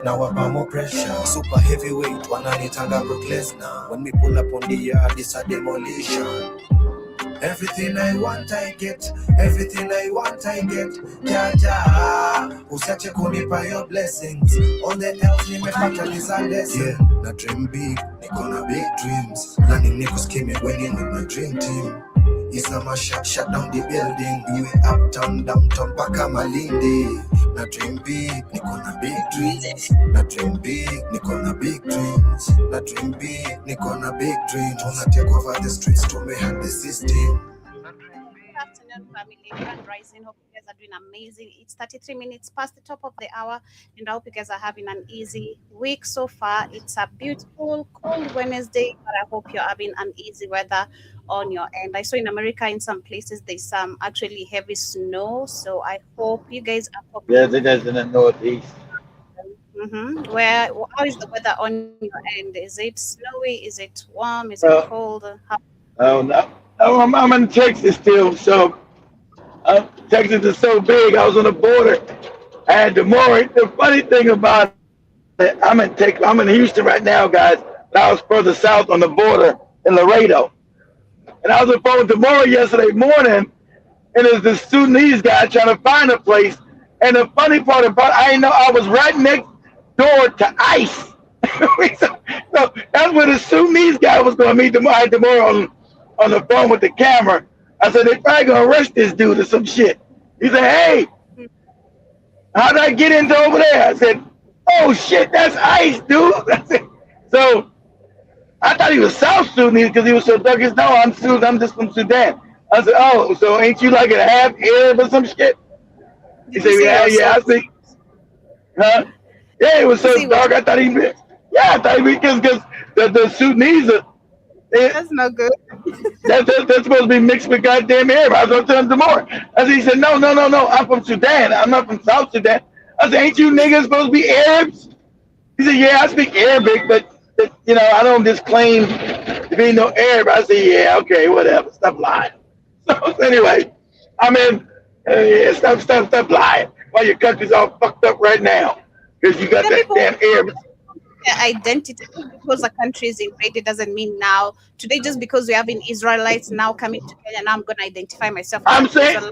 Now I'm more pressure, super heavyweight, wananitanga Brook Lesnar. When we pull up on the yard, it's a demolition. Everything I want I get, everything I want I get. Jaja, usiache kunipa your blessings. All the else nimepata is a lesson. Yeah, na dream big, niko na big dreams. Planning niko skimming, winning with my dream team. Isama shut down the building. We uptown, downtown, paka Malindi. Na dream big, niko na big dreams. Na dream big, niko na big dreams. Na dream big, niko na big dreams. Wanna take over the streets to me hack the system. Good afternoon, family. Grand Rising. Hope you guys are doing amazing. It's 33 minutes past the top of the hour, and I hope you guys are having an easy week so far. It's a beautiful, cold Wednesday, but I hope you're having an easy weather on your end. I saw in America, in some places, there's some actually heavy snow, so I hope you guys are coping. Yes, it is in the Northeast. How is the weather on your end? Is it snowy? Is it warm? Is it Well, cold? oh no, oh, I'm in Texas still, so Texas is so big. I was on the border. I had the more. The funny thing about it, I'm in Houston right now, guys. I was further south on the border in Laredo, and I was on the phone with Demora yesterday morning, and there's this Sudanese guy trying to find a place. And the funny part about I didn't know I was right next door to ICE. so that's where the Sudanese guy was going to meet Demora. I had Demora on the phone with the camera. I said, they're probably going to arrest this dude or some shit. He said, hey, how did I get into over there? I said, oh shit, that's ICE, dude. I said, so I thought he was South Sudanese because he was so dark. No, I'm Sudan. I'm just from Sudan. I said, oh, so ain't you like a half Arab or some shit? He said, yeah, I think. Huh? Yeah, it was so dark. I thought he was because the Sudanese are. That's not good. That's supposed to be mixed with goddamn Arab. I was going to tell him tomorrow. I said, he said, no. I'm from Sudan. I'm not from South Sudan. I said, ain't you niggas supposed to be Arabs? He said, yeah, I speak Arabic, but I don't disclaim to be no Arab. I said, yeah, okay, whatever. Stop lying. So anyway, I mean, yeah, stop lying. Why your country's all fucked up right now? Because you got that damn Arab. Identity because the country is invaded doesn't mean now today just because we have in Israelites now coming to Kenya now I'm going to identify myself. I'm saying,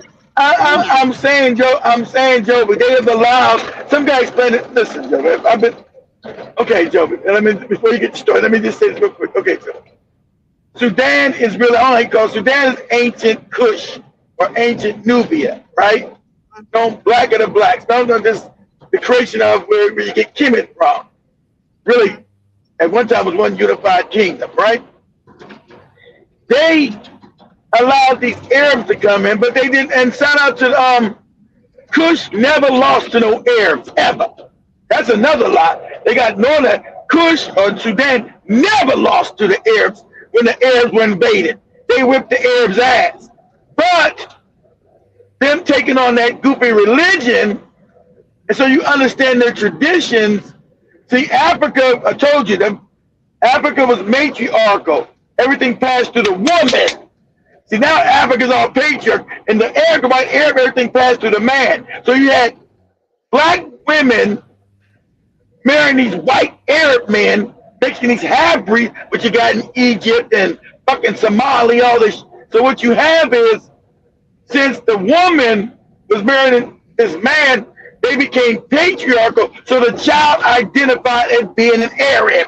Joe, but they have allowed. Some guy explained it. Listen, Joe, okay, Joe. Before you get started, let me just say this real quick. Okay, Joe. Sudan is really all I call Sudan is ancient Kush or ancient Nubia, right? Don't black of the blacks. No, just the creation of where you get Kemet from. Really, at one time was one unified kingdom, right? They allowed these Arabs to come in, but they didn't. And shout out to Kush never lost to no Arabs ever. That's another lie. They got northern Kush or Sudan never lost to the Arabs when the Arabs were invaded. They whipped the Arabs' ass. But them taking on that goofy religion, and so you understand their traditions. See, Africa, I told you, Africa was matriarchal. Everything passed to the woman. See, now Africa's all patriarch, and the Arab, everything passed to the man. So you had black women marrying these white Arab men, making these half-breeds, which you got in Egypt and fucking Somalia, all this. So what you have is, since the woman was marrying this man, they became patriarchal, so the child identified as being an Arab.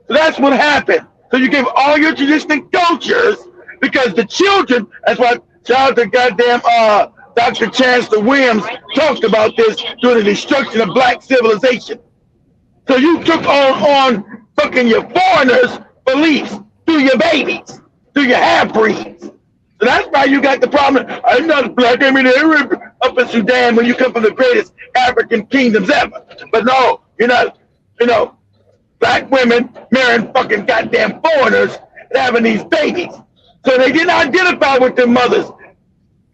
So that's what happened. So you gave all your traditional cultures, because the children, that's why shout out to goddamn Dr. Chancellor Williams talked about this during the destruction of black civilization. So you took on fucking your foreigners' beliefs through your babies, through your half-breeds. So that's why you got the problem. I'm not black, I'm an Arab up in Sudan when you come from the greatest African kingdoms ever. But no, you're not, black women marrying fucking goddamn foreigners and having these babies. So they didn't identify with their mothers'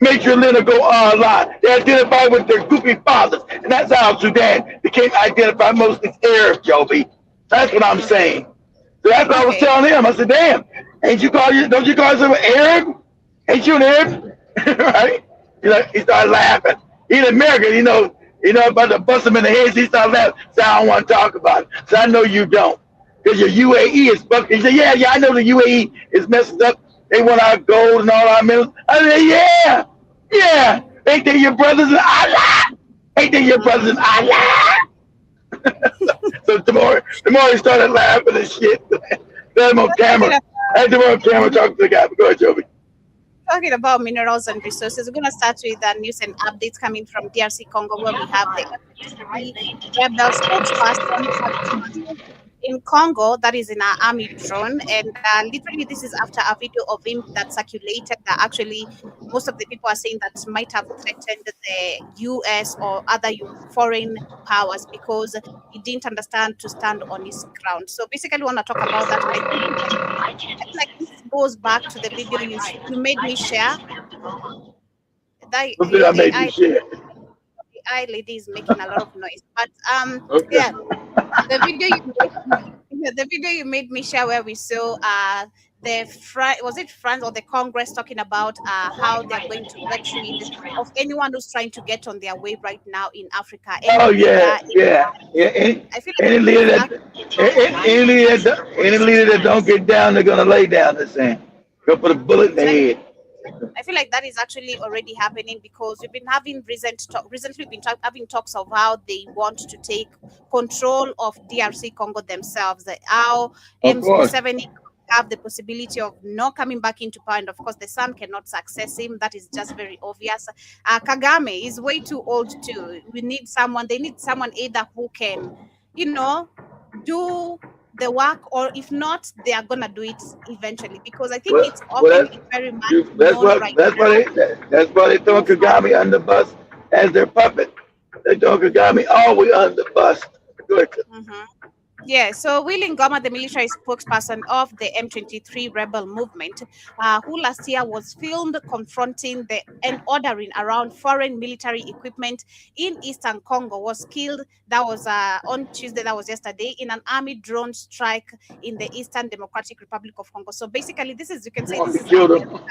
matrilineal line. They identified with their goofy fathers. And that's how Sudan became identified mostly as Arab, Joby. That's what I'm saying. So that's what I was telling him. I said, damn, don't you call yourself an Arab? Ain't you an Arab? Right? He started laughing. In America, You know, about to bust him in the head. He started laughing. So I don't want to talk about it. So I know you don't. Because your UAE is fucking. He said, yeah, I know the UAE is messed up. They want our gold and all our minerals. I said, yeah. Ain't they your brothers in Allah? Ain't they your brothers in Allah? So tomorrow he started laughing and shit. Then on camera. I had him on camera talking to the guy. Go ahead, Joby. Talking about minerals and resources, we're going to start with news and updates coming from DRC Congo, where we have the rebel spokesperson in Congo that is in our army drone, and literally this is after a video of him that circulated that actually most of the people are saying that might have threatened the US or other foreign powers because he didn't understand to stand on his ground. So basically, I want to talk about that. I think like this goes back to the video you made me share. What did I make you share? The eye lady is making a lot of noise, but Okay. yeah, the video you made me share where we saw was it France or the Congress talking about how they're going to get rid of anyone who's trying to get on their way right now in Africa. Oh yeah. I feel like Any leader that don't get down, they're gonna lay down. They're saying, go put a bullet in their head. I feel like that is actually already happening because we've been having recently been having talks of how they want to take control of DRC Congo themselves. How M7 have the possibility of not coming back into power, and of course the son cannot success him. That is just very obvious. Kagame is way too old too. They need someone either who can, do the work, or if not, they are gonna do it eventually because I think it's often very much that's why they throw Kagame on the bus as their puppet. They throw Kagame always on the bus. Yeah, so Willy Ngoma, the military spokesperson of the M23 rebel movement, who last year was filmed confronting and ordering around foreign military equipment in Eastern Congo, was killed. That was on Tuesday, that was yesterday, in an army drone strike in the Eastern Democratic Republic of Congo. So basically, this is, you can say this is America.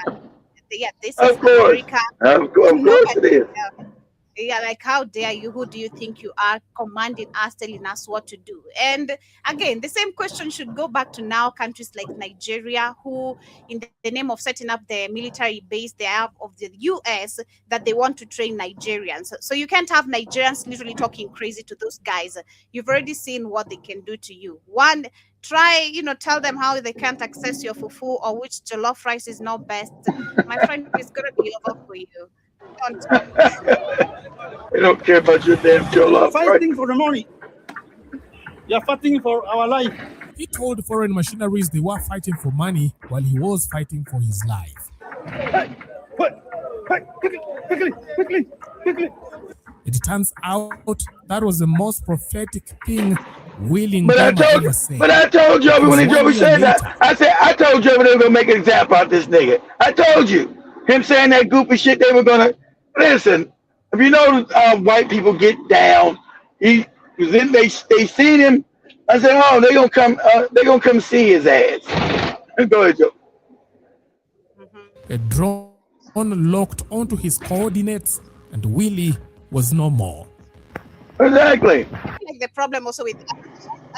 Yeah, this is America. Of course it is. Yeah, like how dare you? Who do you think you are, commanding us, telling us what to do? And again, the same question should go back to now countries like Nigeria, who in the name of setting up the military base they have of the US, that they want to train Nigerians. So you can't have Nigerians literally talking crazy to those guys. You've already seen what they can do to you. One, try, tell them how they can't access your fufu or which jollof rice is not best. My friend, it's gonna be over for you. They don't care about your damn jollof. Fighting for the money. You're fighting for our life. He told foreign machineries they were fighting for money while he was fighting for his life. Hey, quickly. It turns out that was the most prophetic thing Willy But I told Joby when Joby said that. I told Joby they were gonna make an example out of this nigga. I told you. Him saying that goofy shit, they were gonna listen. If you know white people get down, they seen him. I said, oh, they gonna come see his ass. Go ahead, Joe. A drone locked onto his coordinates, and Willy was no more. Exactly. I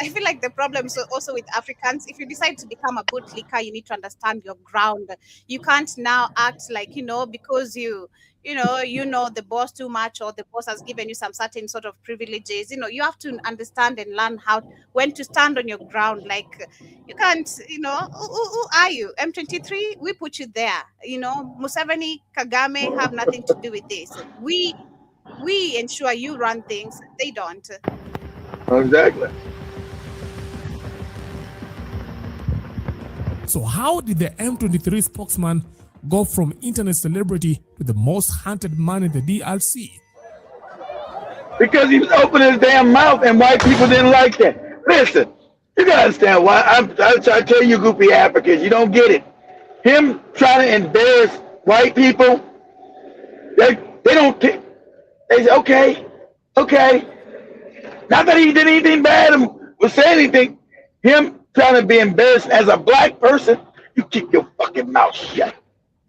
feel like the problem also with Africans, if you decide to become a bootlicker, you need to understand your ground. You can't now act like, because you know the boss too much, or the boss has given you some certain sort of privileges. You have to understand and learn when to stand on your ground. Like, you can't, who are you? M23, we put you there. Museveni, Kagame have nothing to do with this. We ensure you run things. They don't. Exactly. So how did the M23 spokesman go from internet celebrity to the most hunted man in the DRC? Because he was opening his damn mouth and white people didn't like that. Listen, you gotta understand why I try to tell you goofy Africans, you don't get it. Him trying to embarrass white people, they don't they say, okay. Not that he did anything bad or say anything. Him trying to be embarrassed as a black person, you keep your fucking mouth shut.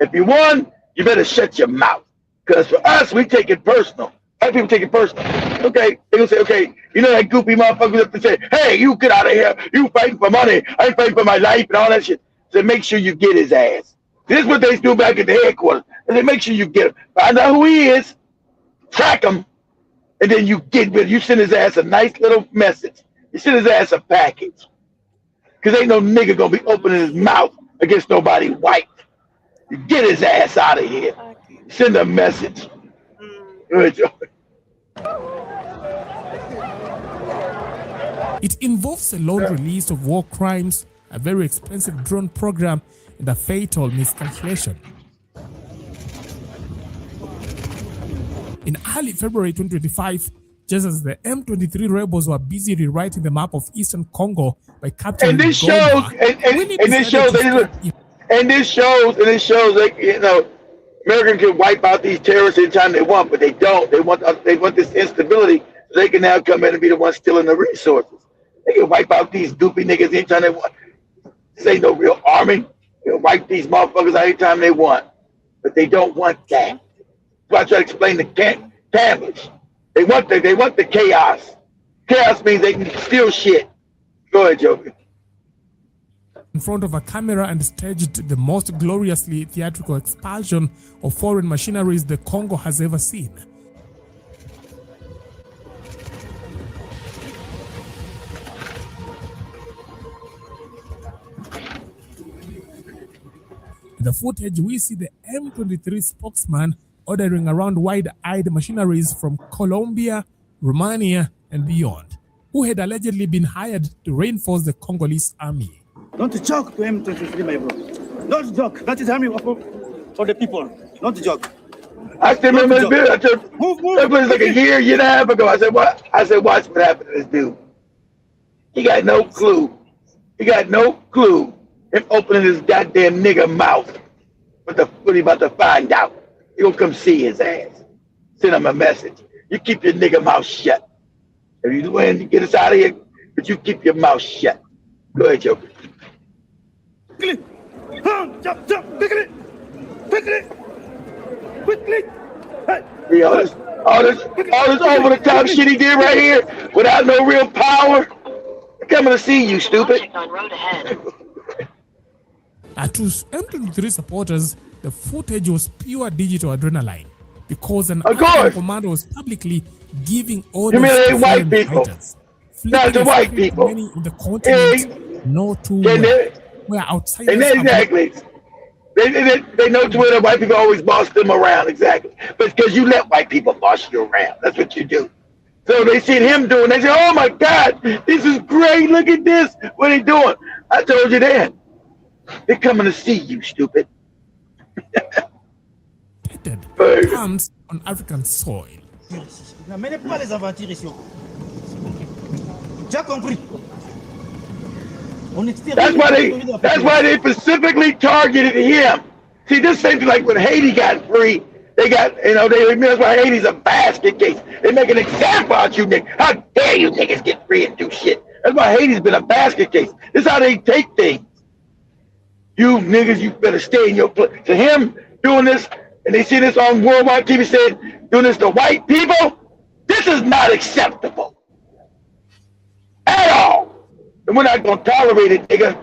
If you won, you better shut your mouth. Because for us, we take it personal. White people take it personal. okay, they gonna say, okay, you know that goofy motherfucker up to say, hey, you get out of here. You fighting for money. I ain't fighting for my life and all that shit. So make sure you get his ass. This is what they do back at the headquarters. And they make sure you get him. Find out who he is, track him, and then you get rid. You send his ass a nice little message. You send his ass a package. Because ain't no nigga gonna be opening his mouth against nobody white. You get his ass out of here. Okay. Send a message. Good job. It involves a laundry list of war crimes, a very expensive drone program, and a fatal miscalculation. In early February 2025, just as the M23 rebels were busy rewriting the map of Eastern Congo by capturing And this shows, and this shows that, you know, Americans can wipe out these terrorists anytime they want, but they don't. They want this instability so they can now come in and be the ones stealing the resources. They can wipe out these goofy niggas anytime they want. This ain't no real army. They can wipe these motherfuckers out anytime they want, but they don't want that. That's why I try to explain the cameras. They want the chaos. Chaos means they can steal shit. Go ahead, Joker. In front of a camera and staged the most gloriously theatrical expulsion of foreign machineries the Congo has ever seen. In the footage, we see the M23 spokesman ordering around wide-eyed machineries from Colombia, Romania, and beyond, who had allegedly been hired to reinforce the Congolese army. Don't joke to M23, my bro. Don't joke. That is army for the people. Don't joke. I still remember this video. I took Move. that was like a year and a half ago. I said, what? I said, watch what happened to this dude. He got no clue. He got no clue him opening his goddamn nigga mouth. What he about to find out. You gonna come see his ass. Send him a message. You keep your nigga mouth shut. If you win, you get us out of here, but you keep your mouth shut. Go ahead, Joker. Quickly. Jump. Quickly. Hey. See, all this over the top shit he did right here without no real power. They're coming to see you, stupid. To M23 supporters, the footage was pure digital adrenaline because an African commander was publicly giving orders to white people. fighters. Not the white people. Many in the continent know too well where outsiders exactly. They know to where the white people always boss them around, exactly. But because you let white people boss you around. That's what you do. So they see him doing, they say, oh my God, this is great, look at this. What are they doing? I told you then. They're coming to see you, stupid. comes on African soil. N'amenez pas les aventures ici. Tu as compris? That's why they specifically targeted him. See, this same thing like when Haiti got free, they got, that's why Haiti's a basket case. They make an example out you niggas. How dare you niggas get free and do shit? That's why Haiti's been a basket case. This is how they take things. You niggas, you better stay in your place. To him doing this, and they see this on worldwide TV saying, doing this to white people, this is not acceptable. At all. And we're not going to tolerate it, nigga.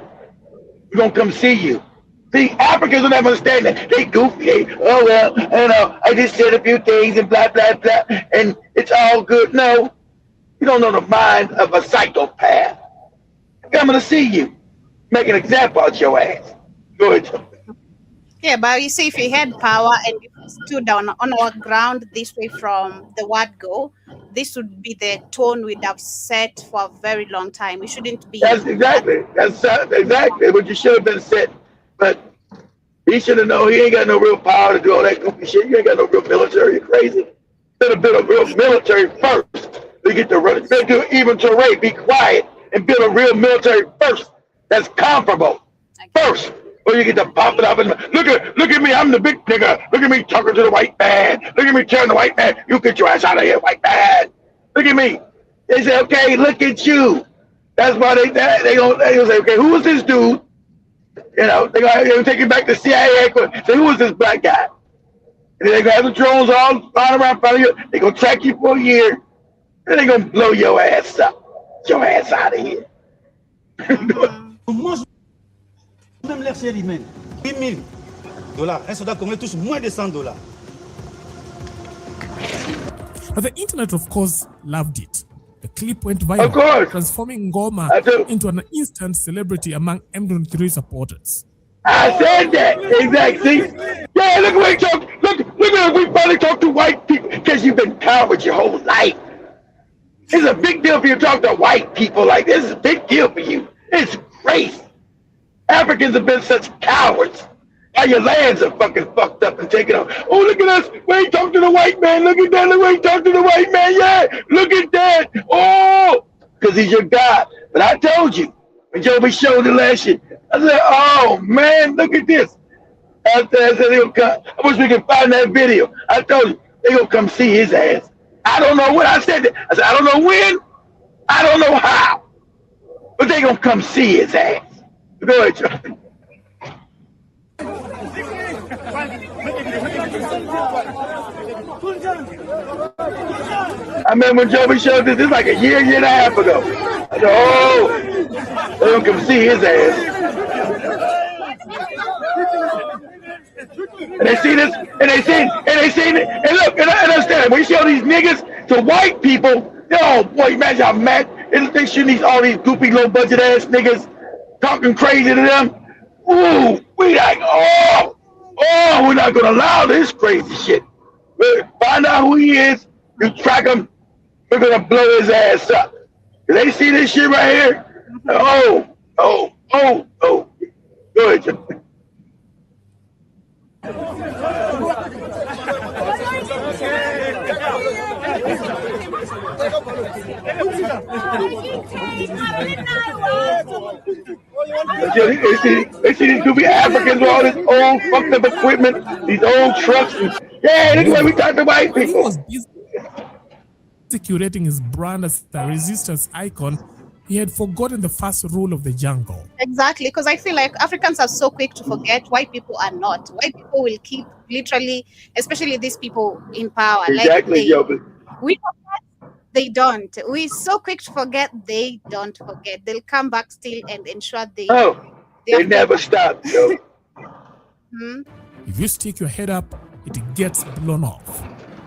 We're going to come see you. See, Africans don't ever understand that. They goofy. I just said a few things and blah, blah, blah, and it's all good. No, you don't know the mind of a psychopath. I'm coming to see you. Make an example out your ass. Go ahead. Yeah, but you see, if you had power and you stood down on our ground this way from the word go, this would be the tone we'd have set for a very long time. We shouldn't be. That's exactly what you should have been set. But he should have known he ain't got no real power to do all that goofy shit. You ain't got no real military. You're crazy. Better build a real military first. You get to run. You better do even to rape. Be quiet and build a real military first. That's comparable. First. Or you get to pop it up and look at me, I'm the big nigga. Look at me talking to the white man. Look at me telling the white man, you get your ass out of here, white man. Look at me. They say, okay, look at you. That's why they gonna say, okay, who is this dude? They're gonna take it back to CIA. Say, who is this black guy? And then they're gonna have the drones all flying around front of you. They're gonna track you for a year. And they're gonna blow your ass up. Get your ass out of here. Moi, même l'air série, man. $8 000. Un soldat congolais touche moins de $100. But the internet, of course, loved it. The clip went viral, Of course. transforming Ngoma I do. into an instant celebrity among M23 supporters. I said that. Exactly. Yeah, look at what we talk. Look at we finally talk to white people because you've been coward your whole life. It's a big deal for you to talk to white people like this. It's a big deal for you. It's crazy. Africans have been such cowards. Now your lands are fucking fucked up and taken off. Oh, look at us. We ain't talk to the white man. Look at that. Look, we ain't talk to the white man. Yeah, look at that. Oh, because he's your God. But I told you, when Joby showed the last shit, I said, oh, man, look at this. I said, they'll come. I wish we could find that video. I told you, they're going to come see his ass. I don't know what I said. I said, I don't know when. I don't know how. But they're going to come see his ass. Go ahead, Joby. I remember when Joby showed this like a year and a half ago. I said, oh, they don't come see his ass. And they see this, and they seen it, and look, and I understand, when you show these niggas to white people, oh boy, imagine how mad, they shoot all these goofy low budget ass niggas talking crazy to them. Ooh, we like, oh, we're not gonna allow this crazy shit. We'll find out who he is, you track him, we're gonna blow his ass up. They see this shit right here? Oh. Go ahead, Jim. They see these goofy Africans with all this old fucked up equipment, these old trucks. Yeah, this is why we talk to white He people. was busy curating his brand as a resistance icon. He had forgotten the first rule of the jungle. Exactly, because I feel like Africans are so quick to forget. White people are not. White people will keep literally, especially these people in power. Exactly, Joby. We forget, they don't. We're so quick to forget, they don't forget. They'll come back still and ensure they Never stop, Joby. If you stick your head up, it gets blown off.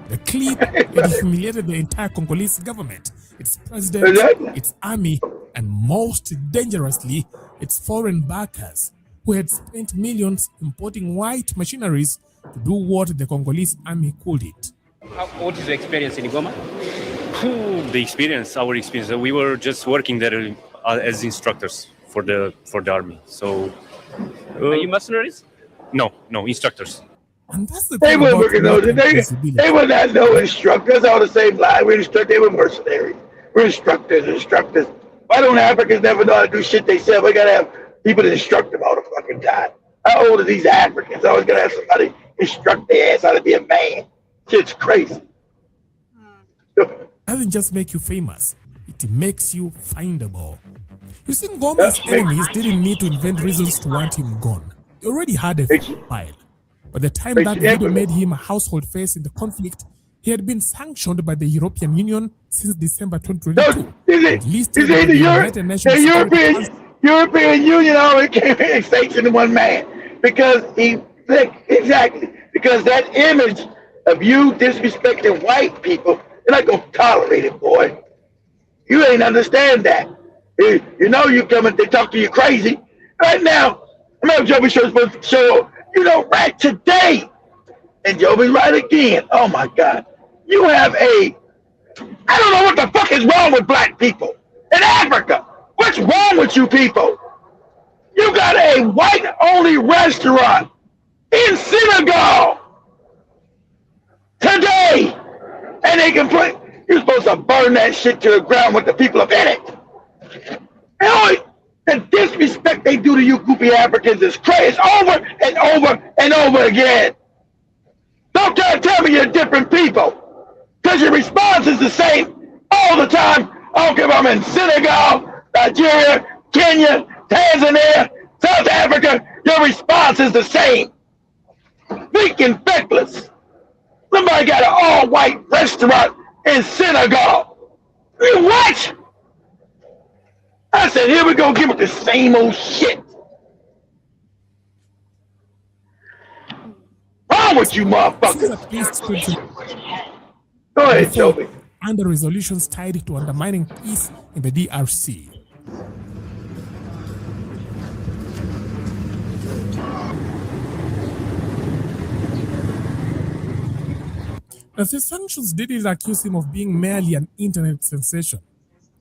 The clip had humiliated the entire Congolese government, its president, Exactly. its army, and most dangerously, its foreign backers, who had spent millions importing white machineries to do what the Congolese army called it. What is the experience in Goma? Our experience. We were just working there as instructors for the army. So, Are you mercenaries? no, instructors. And that's the They thing were about working those. American They visibility. were not no instructors. All the same line. We're instructors. They were mercenaries. We're instructors. Why don't Africans never know how to do shit they said? We gotta have people to instruct them all the fucking time. How old are these Africans? Always gotta have somebody instruct their ass how to be a man. Shit's crazy. Doesn't just make you famous, it makes you findable. You see, Ngoma's enemies didn't need to invent reasons to want him gone. They already had a file. By the time that video made him a household face in the conflict, he had been sanctioned by the European Union since December 2022. The European Union always came in and sanctioned one man because because that image of you disrespecting white people, they're not gonna tolerate it, boy. You ain't understand that. You know you coming, they talk to you crazy. Right now, I remember Joby supposed to show, right today. And Joby's right again. Oh my God. You have I don't know what the fuck is wrong with black people in Africa. What's wrong with you people? You got a white-only restaurant in Senegal today. And they can you're supposed to burn that shit to the ground with the people up in it. The disrespect they do to you goofy Africans is crazy. It's over and over and over again. Don't try to tell me you're different people. Because your response is the same all the time. I don't care if I'm in Senegal, Nigeria, Kenya, Tanzania, South Africa. Your response is the same. Weak and feckless. Somebody got an all-white restaurant in Senegal. What? I said, here we go, give it the same old shit. Wrong with you, This is motherfuckers? at least 20 Go ahead, before Joby. under resolutions tied to undermining peace in the DRC. As the sanctions didn't accuse him of being merely an internet sensation,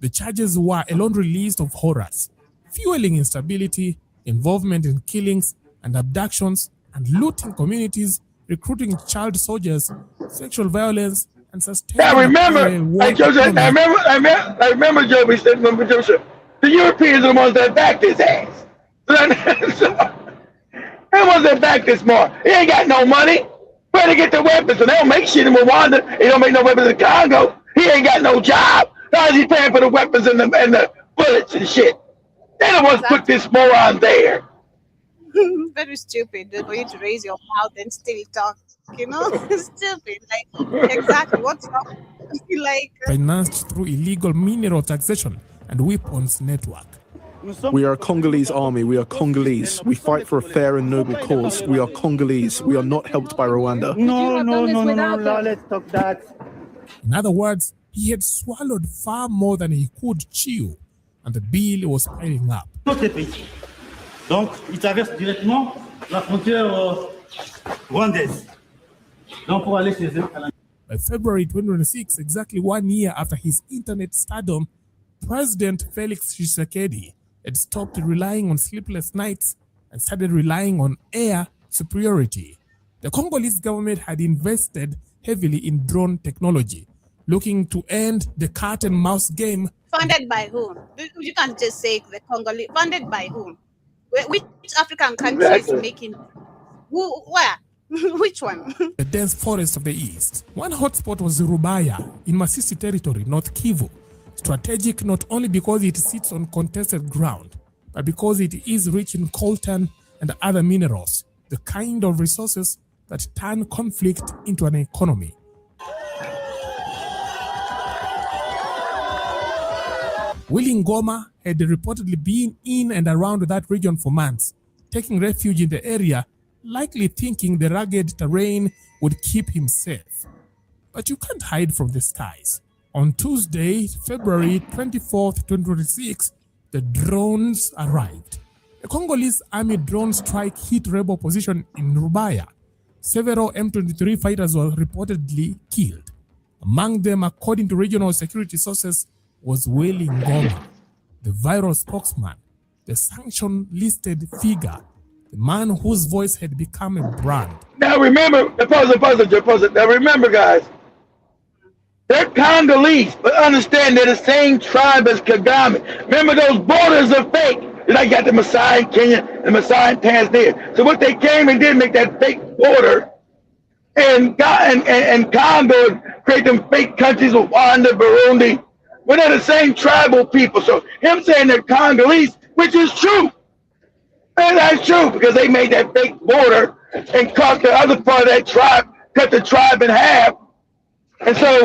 the charges were a laundry list of horrors, fueling instability, involvement in killings and abductions, and looting communities, recruiting child soldiers, sexual violence, and sustaining I remember, a war like Joseph, I remember Joby said, the Europeans are the ones that backed his ass. They're the ones that backed this more. He ain't got no money. Where to get the weapons? And they don't make shit in Rwanda. They don't make no weapons in Congo. He ain't got no job. How is he paying for the weapons and the bullets and shit? They the ones put this moron there. Very stupid for you to raise your mouth and still talk. You know, stupid. Like exactly what's wrong? Like financed through illegal mineral taxation and weapons network. We are a Congolese army. We are Congolese. We fight for a fair and noble cause. We are Congolese. We are not helped by Rwanda. No, let's talk that. In other words, he had swallowed far more than he could chew, and the bill was piling up. Donc, il traverse directement la frontière rwandaise. Donc, pour aller chez eux. By February 2026, exactly 1 year after his internet stardom, President Felix Tshisekedi had stopped relying on sleepless nights and started relying on air superiority. The Congolese government had invested heavily in drone technology, looking to end the cat and mouse game. funded by whom? You can't just say the Congolese. Funded by whom? Which African country is making? Where? Which one? The dense forest of the east. One hotspot was Rubaya in Masisi territory, North Kivu. Strategic not only because it sits on contested ground, but because it is rich in coltan and other minerals, the kind of resources that turn conflict into an economy. Willy Ngoma had reportedly been in and around that region for months, taking refuge in the area, likely thinking the rugged terrain would keep him safe. But you can't hide from the skies. On Tuesday, February 24th, 2026, the drones arrived. A Congolese army drone strike hit rebel position in Rubaya. Several M23 fighters were reportedly killed. Among them, according to regional security sources, was Willy Ngoma, the viral spokesman, the sanction-listed figure, the man whose voice had become a brand. Now remember, pause it. Now remember, guys, they're Congolese, but understand they're the same tribe as Kagame. Remember, those borders are fake. I got the Maasai in Kenya and Maasai in Tanzania. So what they came and did make that fake border and Congo and create them fake countries of Rwanda, Burundi. But they're the same tribal people. So him saying they're Congolese, which is true. And that's true because they made that fake border and cut the other part of that tribe, cut the tribe in half. And so,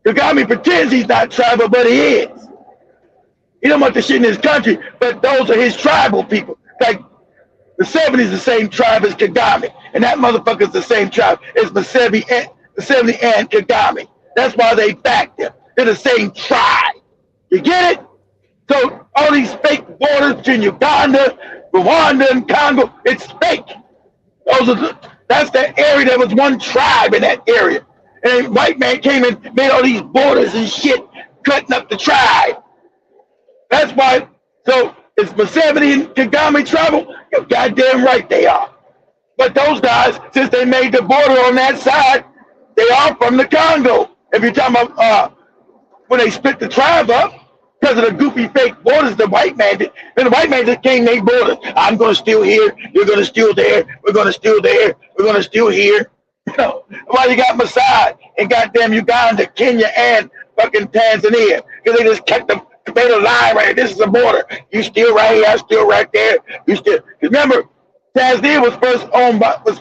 Kagame pretends he's not tribal, but he is. He don't want the shit in his country, but those are his tribal people. Like the 70s, the same tribe as Kagame, and that motherfucker's the same tribe as Museveni and Kagame. That's why they backed him. They're the same tribe. You get it? So all these fake borders between Uganda, Rwanda, and Congo, it's fake. That's the area. There was one tribe in that area. And a white man came and made all these borders and shit, cutting up the tribe. That's why. So it's Museveni and Kagame tribal? You're goddamn right they are. But those guys, since they made the border on that side, they are from the Congo. If you're talking about when they split the tribe up, because of the goofy fake borders the white man did. Then the white man just came made borders. I'm going to steal here. You're going to steal there. We're going to steal there. We're going to steal here. Why you got Maasai and goddamn Uganda, Kenya, and fucking Tanzania? Because they just kept the line right here. This is the border. You steal right here. I steal right there. You steal. Remember, Tanzania was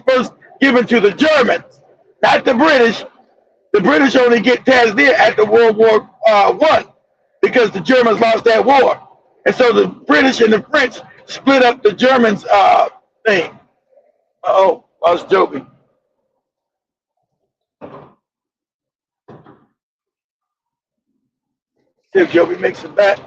first given to the Germans, not the British. The British only get Tanzania after World War One because the Germans lost that war. And so the British and the French split up the Germans thing. Oh, I was joking. See if Joby makes it back.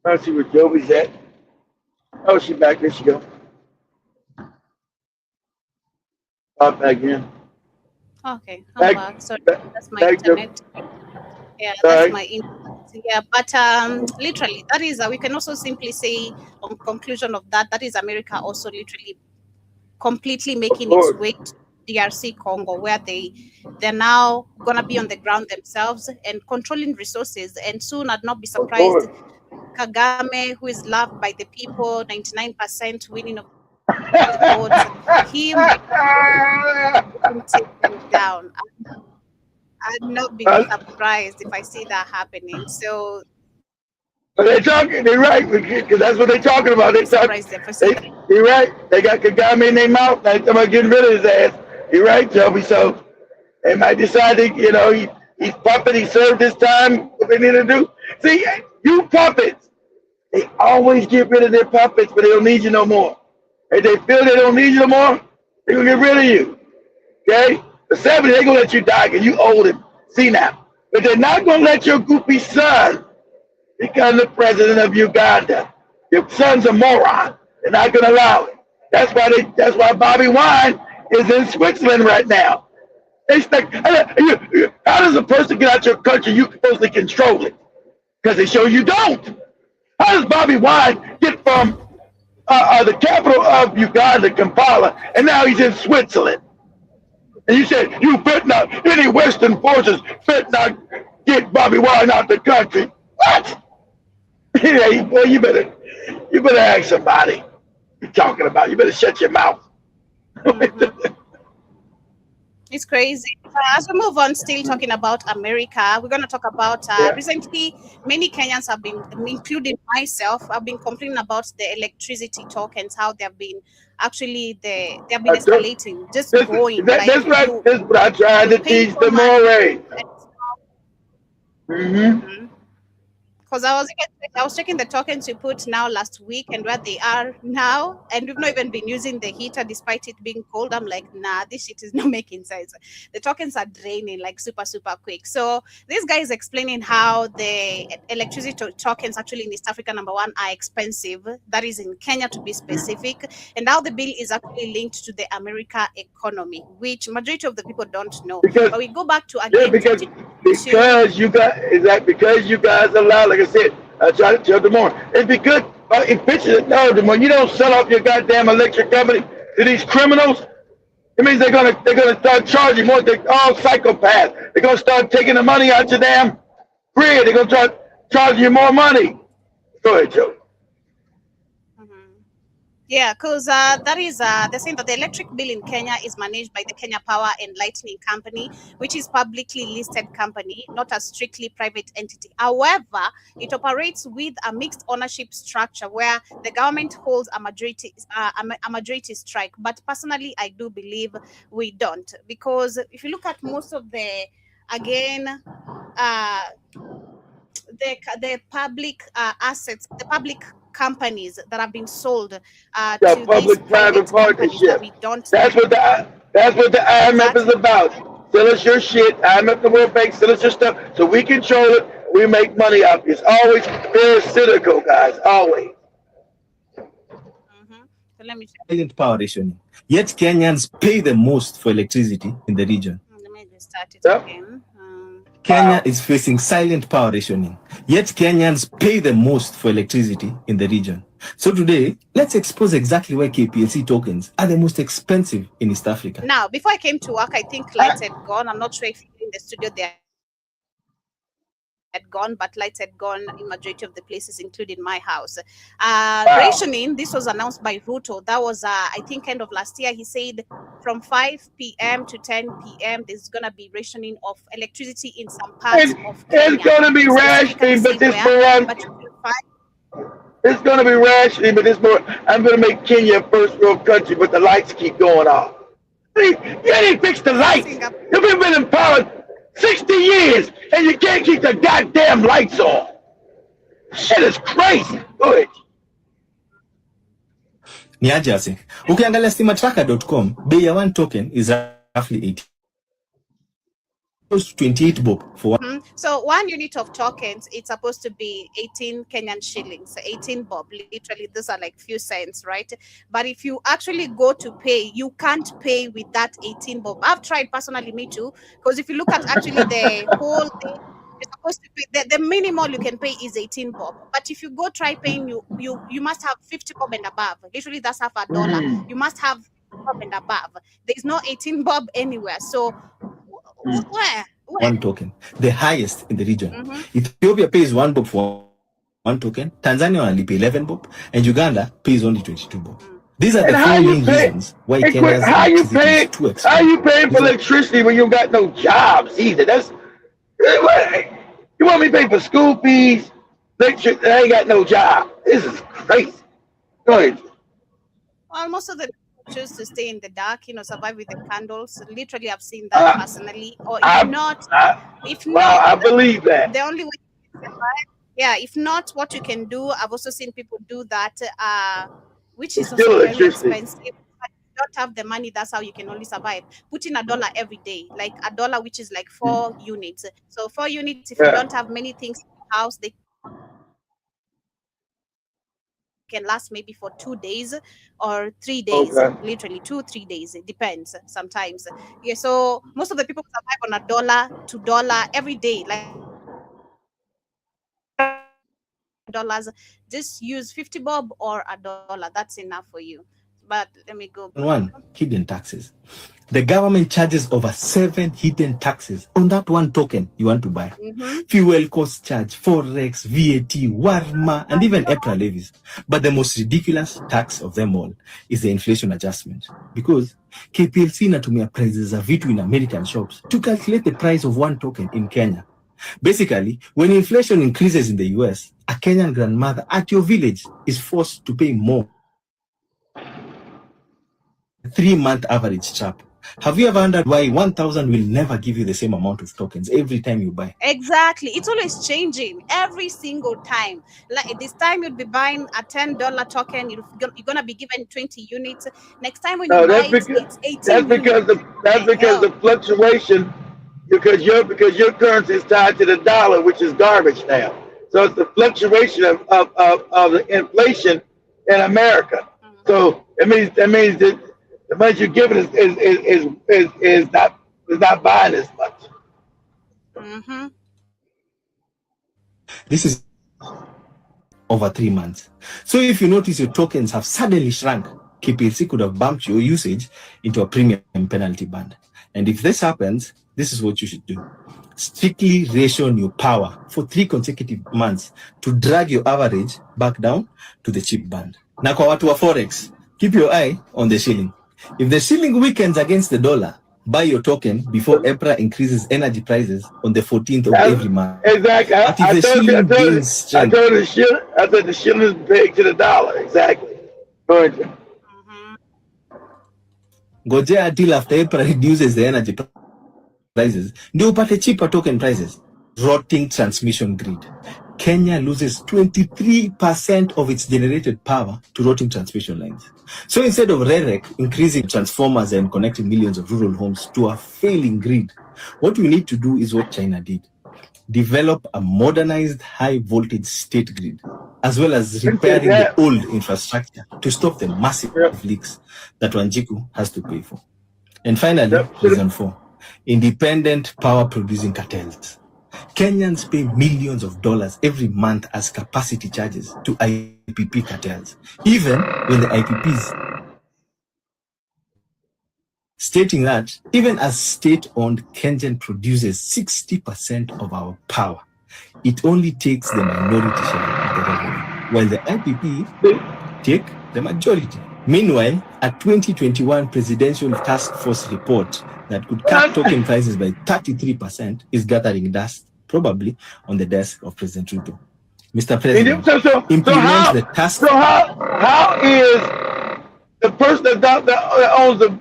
Let's see where Joby's at. Oh, she's back. There she go. Pop back in. Okay, I'm Back- back. Sorry, back- that's my back to- internet. Yeah, Sorry. that's my internet. Yeah, but literally, that is, we can also simply say, on conclusion of that, that is America also literally completely making its course. way to DRC Congo, where they're now gonna be on the ground themselves and controlling resources. And soon, I'd not be surprised. Kagame, who is loved by the people, 99% winning of the votes, him taken down. I'd not be surprised if I see that happening. So, But they're talking, they're right, because that's what they're talking about. They talk, surprised if I see that. you're right. They got Kagame in their mouth. They're talking about getting rid of his ass. You're right, Joby. So they might decide that, you know, he's puppet. He served his time. What they need to do. See, you puppets, they always get rid of their puppets, but they don't need you no more. If they feel they don't need you no more, they're going to get rid of you. Okay? The 70, they're going to let you die because you old and senile. But they're not going to let your goofy son become the president of Uganda. Your son's a moron. They're not going to allow it. That's why Bobby Wine is in Switzerland right now. They stuck, how does a person get out your country? You're supposed to control it. Because they show you don't. How does Bobby Wine get from the capital of Uganda, Kampala, and now he's in Switzerland? And you said, you bet not, any Western forces bet not get Bobby Wine out the country. What? Yeah, boy, you better ask somebody you're talking about. You better shut your mouth. It's crazy. As we move on, still talking about America, we're going to talk about recently, many Kenyans have been, including myself, have been complaining about the electricity tokens, how they've been actually, they have been escalating, just going. That's what I tried to teach them already. Because I was checking the tokens you put now last week and where they are now, and we've not even been using the heater despite it being cold. I'm like, nah, this shit is not making sense. The tokens are draining like super quick. So this guy is explaining how the electricity tokens actually in East Africa, number one, are expensive. That is in Kenya to be specific, and how the bill is actually linked to the America economy, which majority of the people don't know. But we go back to again. Because you guys allow, like I said, I tried to tell them more. It'd be good if pictures when you don't sell off your goddamn electric company to these criminals, it means they're gonna start charging more. They're all psychopaths. They're gonna start taking the money out your damn grid. They're gonna start charging you more money. Go ahead, Joe. Yeah, because that is they're saying that the electric bill in Kenya is managed by the Kenya Power and Lighting Company, which is publicly listed company, not a strictly private entity. However, it operates with a mixed ownership structure where the government holds a majority strike. But personally, I do believe we don't, because if you look at most of the the public assets, the public companies that have been sold to public-private partnership. That's what the IMF is about. Sell us your shit. IMF, the World Bank, sell us your stuff so we control it. We make money off it. It's always parasitical, guys. Always. So let me Silent power rationing. Yet Kenyans pay the most for electricity in the region. Let me just start it again. Kenya is facing silent power rationing. Yet Kenyans pay the most for electricity in the region. So today, let's expose exactly why KPLC tokens are the most expensive in East Africa. Now, before I came to work, I think lights had gone. I'm not sure if in the studio they had gone, but lights had gone in majority of the places, including my house. Rationing, this was announced by Ruto. That was, I think, end of last year. He said from 5 p.m. to 10 p.m. there's going to be rationing of electricity in some parts of Kenya. It's going to be rationing, but this it's going to be rationing, but this more. I'm going to make Kenya a first world country, but the lights keep going off. You didn't fix the lights. You've been in power 60 years, and you can't keep the goddamn lights on. Shit is crazy. Go ahead. Niajase. Ukiangalia stimatracker.com, bei ya one token is roughly 80. Close to 28 bob for one. So 1 unit of tokens, it's supposed to be 18 Kenyan shillings, 18 bob. Literally, those are like few cents, right? But if you actually go to pay, you can't pay with that 18 bob. I've tried personally, me too, because if you look at actually the whole thing, you're supposed to pay, the minimal you can pay is 18 bob. But if you go try paying, you must have 50 bob and above. Literally, that's half a dollar. You must have 50 bob and above. There's no 18 bob anywhere. So where? One token, the highest in the region. Ethiopia pays 1 bob for one token. Tanzania only pay 11 bob, and Uganda pays only 22 bob. These are the four main reasons why Kenya's electricity is too expensive. How you paying for electricity when you got no jobs either? That's you want me to pay for school fees? I ain't got no job. This is crazy. Go ahead. Well, most of the choose to stay in the dark, survive with the candles. Literally, I've seen that personally. Or if not, I believe that. The only way to survive, if not, what you can do, I've also seen people do that, which is also very expensive. But if you don't have the money, that's how you can only survive. Put in $1 every day, like $1, which is like 4 units. So 4 units, if you don't have many things in your house, they can last maybe for 2 days or 3 days, literally 2-3 days. It depends sometimes. So most of the people survive on $1 to $2 every day, like dollars. Just use 50 bob or $1. That's enough for you. But let me go. One, hidden taxes. The government charges over 7 hidden taxes on that one token you want to buy. Fuel cost charge, forex, VAT, warma, and even EPRA levies. But the most ridiculous tax of them all is the inflation adjustment, because KPLC inatumia prices za vitu in American shops to calculate the price of one token in Kenya. Basically, when inflation increases in the US, a Kenyan grandmother at your village is forced to pay more. 3-month average chap. Have you ever wondered why 1,000 will never give you the same amount of tokens every time you buy? Exactly. It's always changing every single time. Like this time you'll be buying a $10 token, you're going to be given 20 units. Next time when you buy it's 18 That's because the fluctuation, because your currency is tied to the dollar, which is garbage now. So it's the fluctuation of the inflation in America. So that means that the money you're giving is not buying as much. This is over 3 months. So if you notice your tokens have suddenly shrunk, KPLC could have bumped your usage into a premium penalty band. And if this happens, this is what you should do. Strictly ration your power for 3 consecutive months to drag your average back down to the cheap band. Na kwa watu wa forex, keep your eye on the shilling. If the shilling weakens against the dollar, buy your token before EPRA increases energy prices on the 14th of every month. Exactly. I thought the shilling is pegged to the dollar. Exactly. Good. Ngojea until after EPRA reduces the energy prices, ndio upate cheaper token prices. Rotting transmission grid. Kenya loses 23% of its generated power to rotting transmission lines. So instead of REREC increasing transformers and connecting millions of rural homes to a failing grid, what we need to do is what China did. Develop a modernized high voltage state grid, as well as repairing the old infrastructure to stop the massive leaks that Wanjiku has to pay for. And finally, reason 4, independent power producing cartels. Kenyans pay millions of dollars every month as capacity charges to IPP cartels, even when the IPPs stating that even as state-owned, KenGen produces 60% of our power. It only takes the minority share of the revenue, while the IPP take the majority. Meanwhile, a 2021 presidential task force report that could cut token prices by 33% is gathering dust, probably on the desk of President Ruto. Mr. President, implement the task. So how is the person that owns the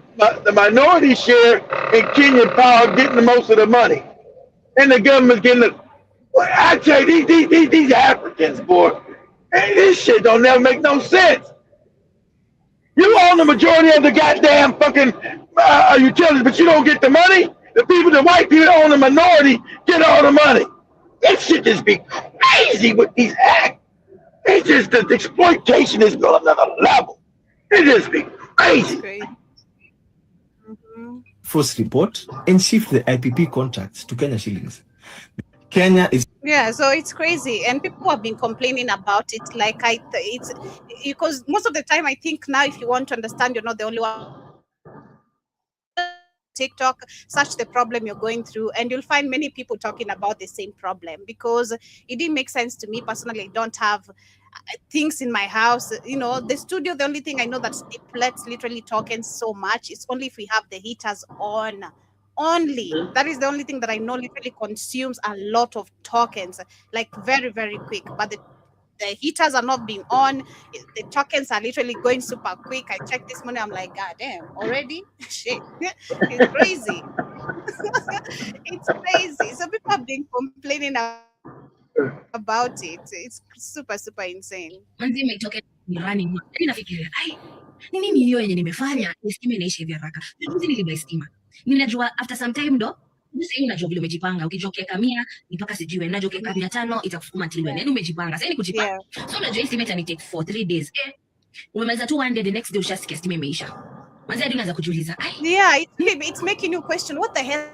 minority share in Kenyan Power getting the most of the money, and the government's getting the? Well, I tell you, these Africans, boy, hey, this shit don't never make no sense. You own the majority of the goddamn fucking utilities, but you don't get the money. The people, the white people that own the minority, get all the money. That shit just be crazy with these acts. It's just the exploitation is going another level. It just be crazy. Force report and shift the IPP contracts to Kenya shillings. Kenya is so it's crazy, and people have been complaining about it. Like it's because most of the time I think now, if you want to understand, you're not the only one. TikTok, search the problem you're going through, and you'll find many people talking about the same problem, because it didn't make sense to me personally. I don't have things in my house. The studio, the only thing I know that depletes literally tokens so much is only if we have the heaters on. Only that is the only thing that I know literally consumes a lot of tokens, like very, very quick. But the heaters are not being on. The tokens are literally going super quick. I checked this morning, I'm like, God damn, already? Shit. It's crazy. It's crazy. So people have been complaining about it. It's super, super insane. Nini hiyo yenye nimefanya stima inaisha hivi haraka. Juzi nilibuy stima. Ninajua after some time ndo sasa unajua vile umejipanga. Ukijokea 100 mpaka sijui unajokea 500 itakufuma tiliwe. Yaani umejipanga. Sasa ni kujipanga. So unajua stima itani take for 3 days. Umemaliza 200, the next day ushasikia stima imeisha. Manzi hadi unaanza kujiuliza. It's making you question what the hell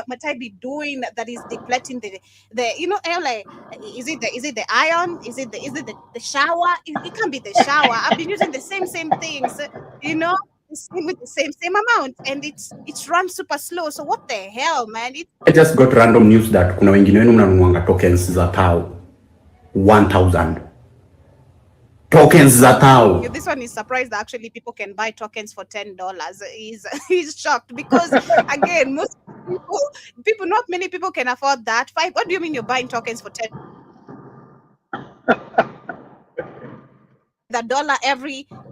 might I be doing that is depleting the like, is it the iron? Is it the shower? It can't be the shower. I've been using the same things, with the same amount, and it's run super slow. So what the hell, man? I just got random news that kuna wengine wenu mnanunuanga tokens za tao 1000 tokens za tao. This one is surprised that actually people can buy tokens for $10. He's shocked because again, most people, not many people can afford that. What do you mean you're buying tokens for $10? The dollar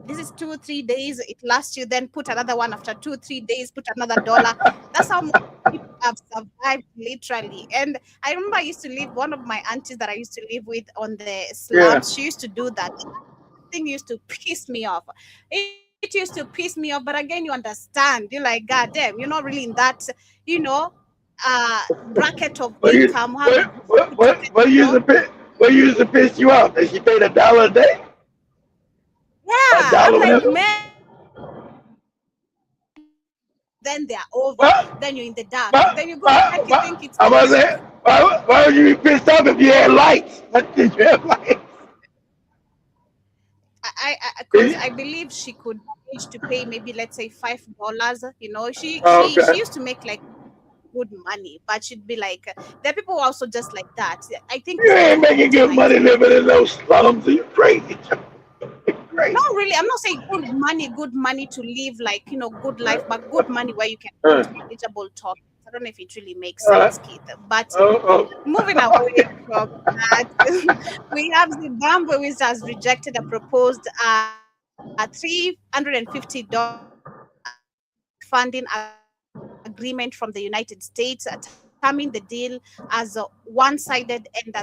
this is 2-3 days, it lasts you, then put another one after 2-3 days, put another $1. That's how most people have survived literally. And I remember I used to live, one of my aunties that I used to live with on the slums, she used to do that. Thing used to piss me off. It used to piss me off, but again, you understand. You're like, God damn, you're not really in that, bracket of income. What used to piss you off? That she paid $1 a day? Yeah, I'm like, man. Then they're over. Then you're in the dark. Then you go back, you think it's. Why would you be pissed off if you had lights? What did you have lights? I believe she could manage to pay maybe, let's say, $5. She used to make like good money, but she'd be like, there are people who are also just like that. I think you ain't making good money living in those slums. Are you crazy? No, really, I'm not saying good money to live like, good life, but good money where you can get manageable talk. I don't know if it really makes sense, Keith. But moving away from that, we have Zimbabwe, which has rejected a proposed $350 funding agreement from the United States, terming the deal as one-sided and